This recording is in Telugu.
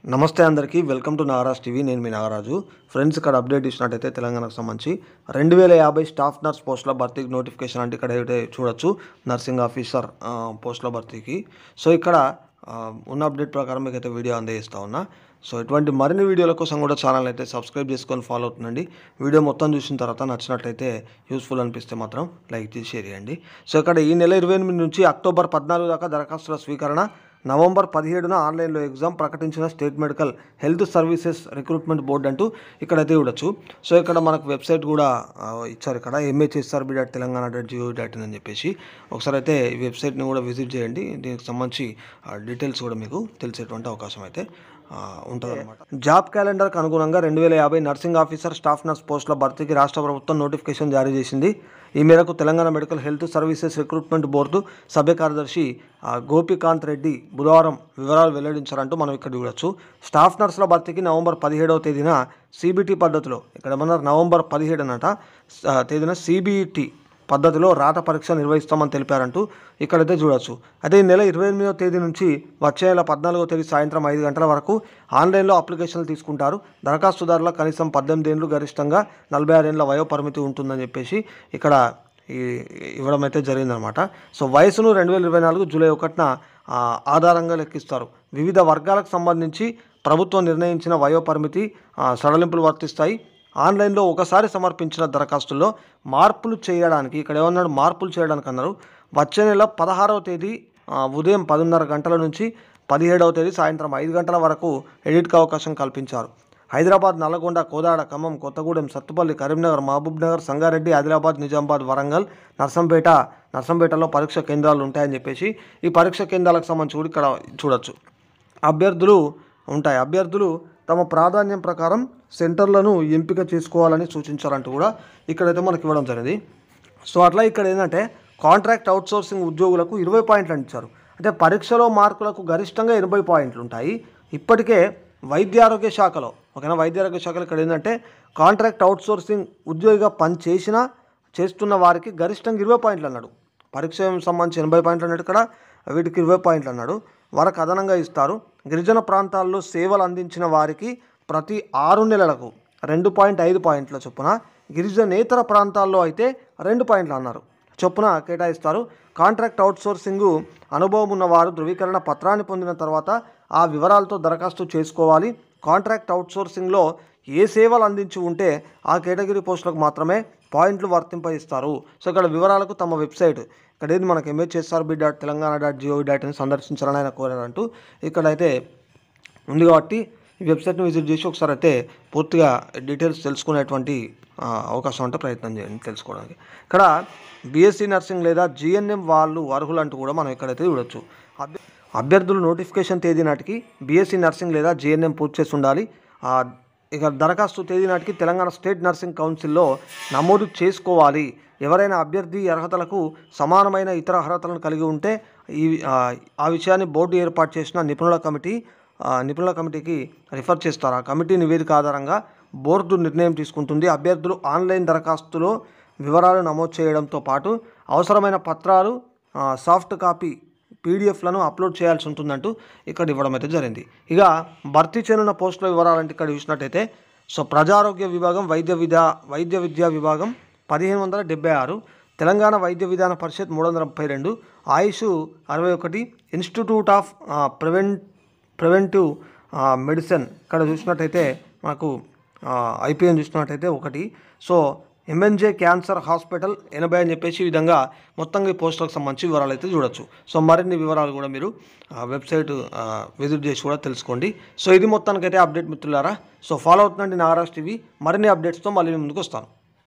నమస్తే అందరికీ వెల్కమ్ టు నాగరాజ్ టీవీ. నేను మీ నాగరాజు. ఫ్రెండ్స్, ఇక్కడ అప్డేట్ ఇచ్చినట్టయితే తెలంగాణకు సంబంధించి 2050 స్టాఫ్ నర్స్ పోస్టుల భర్తీకి నోటిఫికేషన్ అంటే ఇక్కడ అయితే చూడొచ్చు, నర్సింగ్ ఆఫీసర్ పోస్టుల భర్తీకి. సో ఇక్కడ ఉన్న అప్డేట్ ప్రకారం మీకు అయితే వీడియో అందజేస్తా ఉన్నా. సో ఇటువంటి మరిన్ని వీడియోల కోసం కూడా ఛానల్ అయితే సబ్స్క్రైబ్ చేసుకొని ఫాలో అవుతుందండి. వీడియో మొత్తం చూసిన తర్వాత నచ్చినట్లయితే యూస్ఫుల్ అనిపిస్తే మాత్రం లైక్ చేసి షేర్ చేయండి. సో ఇక్కడ ఈ నెల 28 నుంచి అక్టోబర్ 14 దాకా దరఖాస్తుల స్వీకరణ, నవంబర్ 17న ఆన్లైన్లో ఎగ్జామ్ ప్రకటించిన state medical health services recruitment board అంటూ ఇక్కడైతే చూడొచ్చు. సో ఇక్కడ మనకు వెబ్సైట్ కూడా ఇచ్చారు, ఇక్కడ mhsrb.telangana.go.in అని చెప్పేసి. ఒకసారి అయితే ఈ వెబ్సైట్ని కూడా విజిట్ చేయండి. దీనికి సంబంధించి డీటెయిల్స్ కూడా మీకు తెలిసేటువంటి అవకాశం అయితే ఉంటుందన్నమాట. జాబ్ క్యాలెండర్కి అనుగుణంగా 2050 నర్సింగ్ ఆఫీసర్ స్టాఫ్ నర్స్ పోస్టుల భర్తీకి రాష్ట్ర ప్రభుత్వం నోటిఫికేషన్ జారీ చేసింది. ఈ మేరకు Telangana medical health services recruitment board సభ్య కార్యదర్శి గోపికాంత్ రెడ్డి బుధవారం వివరాలు వెల్లడించారంటూ మనం ఇక్కడ చూడొచ్చు. స్టాఫ్ నర్సుల భర్తీకి నవంబర్ 17వ తేదీన CBT పద్ధతిలో, ఇక్కడ ఏమన్నారు నవంబర్ 17 తేదీన CBT పద్ధతిలో రాత పరీక్ష నిర్వహిస్తామని తెలిపారంటూ ఇక్కడైతే చూడొచ్చు. అదే ఈ నెల 28వ తేదీ నుంచి వచ్చే నెల 14వ తేదీ సాయంత్రం 5 గంటల వరకు ఆన్లైన్లో అప్లికేషన్లు తీసుకుంటారు. దరఖాస్తుదారుల కనీసం 18 ఏళ్ళు, గరిష్టంగా 46 ఏళ్ళ వయో పరిమితి ఉంటుందని చెప్పేసి ఇక్కడ ఇవ్వడం అయితే జరిగిందనమాట. సో వయసును 2024 జూలై 1న ఆధారంగా లెక్కిస్తారు. వివిధ వర్గాలకు సంబంధించి ప్రభుత్వం నిర్ణయించిన వయో పరిమితి సడలింపులు వర్తిస్తాయి. ఆన్లైన్లో ఒకసారి సమర్పించిన దరఖాస్తుల్లో మార్పులు చేయడానికి, ఇక్కడ ఏమన్నాడు మార్పులు చేయడానికి అన్నారు, వచ్చే నెల 16వ తేదీ ఉదయం 10:30 గంటల నుంచి 17వ తేదీ సాయంత్రం 5 గంటల వరకు ఎడిట్కి అవకాశం కల్పించారు. హైదరాబాద్, నల్గొండ, కోదాడ, ఖమ్మం, కొత్తగూడెం, సత్తుపల్లి, కరీంనగర్, మహబూబ్నగర్, సంగారెడ్డి, ఆదిలాబాద్, నిజామాబాద్, వరంగల్, నర్సంపేటలో పరీక్ష కేంద్రాలు ఉంటాయని చెప్పేసి ఈ పరీక్ష కేంద్రాలకు సంబంధించి కూడా ఇక్కడ చూడొచ్చు. అభ్యర్థులు ఉంటాయి. అభ్యర్థులు తమ ప్రాధాన్యం ప్రకారం సెంటర్లను ఎంపిక చేసుకోవాలని సూచించారంటూ కూడా ఇక్కడైతే మనకి ఇవ్వడం జరిగింది. సో అట్లా ఇక్కడ ఏంటంటే కాంట్రాక్ట్ అవుట్సోర్సింగ్ ఉద్యోగులకు 20 పాయింట్లు ఇచ్చారు. అంటే పరీక్షలో మార్కులకు గరిష్టంగా 80 పాయింట్లు ఉంటాయి. ఇప్పటికే వైద్యారోగ్య శాఖలో ఇక్కడ ఏంటంటే కాంట్రాక్ట్ అవుట్సోర్సింగ్ ఉద్యోగిగా చేస్తున్న వారికి గరిష్టంగా 20 పాయింట్లు అన్నాడు. పరీక్ష సంబంధించి 80 పాయింట్లు అన్నాడు, ఇక్కడ వీటికి 20 పాయింట్లు అన్నాడు. వారికి అదనంగా ఇస్తారు. గిరిజన ప్రాంతాల్లో సేవలు అందించిన వారికి ప్రతి 6 నెలలకు 2.5 పాయింట్ల చొప్పున, గిరిజనేతర ప్రాంతాల్లో అయితే 2 పాయింట్లు అన్నారు చొప్పున కేటాయిస్తారు. కాంట్రాక్ట్ అవుట్సోర్సింగ్ అనుభవం ఉన్నవారు ధృవీకరణ పత్రాన్ని పొందిన తర్వాత ఆ వివరాలతో దరఖాస్తు చేసుకోవాలి. కాంట్రాక్ట్ అవుట్సోర్సింగ్లో ఏ సేవలు అందించి ఉంటే ఆ కేటగిరీ పోస్టులకు మాత్రమే పాయింట్లు వర్తింపజేస్తారు. సో ఇక్కడ వివరాలకు తమ వెబ్సైట్, ఇక్కడ ఏది మనకి mhsrb.telangana.go.in సందర్శించాలని ఆయన కోరారంటూ ఇక్కడైతే ఉంది. కాబట్టి ఈ వెబ్సైట్ని విజిట్ చేసి ఒకసారి అయితే పూర్తిగా డీటెయిల్స్ తెలుసుకునేటువంటి అవకాశం అంటే ప్రయత్నం చేయండి తెలుసుకోవడానికి. ఇక్కడ BSc నర్సింగ్ లేదా GNM వాళ్ళు అర్హులంటూ కూడా మనం ఇక్కడైతే చూడొచ్చు. అభ్యర్థులు నోటిఫికేషన్ తేదీ నాటికి BSc నర్సింగ్ లేదా GNM పూర్తి చేసి ఉండాలి. ఇక దరఖాస్తు తేదీ నాటికి తెలంగాణ స్టేట్ నర్సింగ్ కౌన్సిల్లో నమోదు చేసుకోవాలి. ఎవరైనా అభ్యర్థి అర్హతలకు సమానమైన ఇతర అర్హతలను కలిగి ఉంటే ఆ విషయాన్ని బోర్డు ఏర్పాటు చేసిన నిపుణుల కమిటీకి రిఫర్ చేస్తారు. ఆ కమిటీ నివేదిక ఆధారంగా బోర్డు నిర్ణయం తీసుకుంటుంది. అభ్యర్థులు ఆన్లైన్ దరఖాస్తులో వివరాలు నమోదు చేయడంతో పాటు అవసరమైన పత్రాలు, సాఫ్ట్ కాపీ PDFలను అప్లోడ్ చేయాల్సి ఉంటుందంటూ ఇక్కడ ఇవ్వడం అయితే జరిగింది. ఇక భర్తీ చేయనున్న పోస్టుల వివరాలంటే ఇక్కడ చూసినట్టయితే, సో ప్రజారోగ్య విభాగం, వైద్య విద్యా విభాగం 1576, తెలంగాణ వైద్య విధాన పరిషత్ 332, ఆయుష్ 61, ఇన్స్టిట్యూట్ ఆఫ్ ప్రివెంటివ్ మెడిసిన్ ఇక్కడ చూసినట్టయితే మనకు IPN చూసినట్టయితే 1. సో MNJ క్యాన్సర్ హాస్పిటల్ 80 అని చెప్పేసి ఈ విధంగా మొత్తంగా ఈ పోస్టులకు సంబంధించి వివరాలు అయితే చూడొచ్చు. సో మరిన్ని వివరాలు కూడా మీరు వెబ్సైట్ విజిట్ చేసి కూడా తెలుసుకోండి. సో ఇది మొత్తానికైతే అప్డేట్ మిత్రులారా. సో ఫాలో అవుతుందండి నాగరాజ్ టీవీ. మరిన్ని అప్డేట్స్తో మళ్ళీ ముందుకు వస్తాను.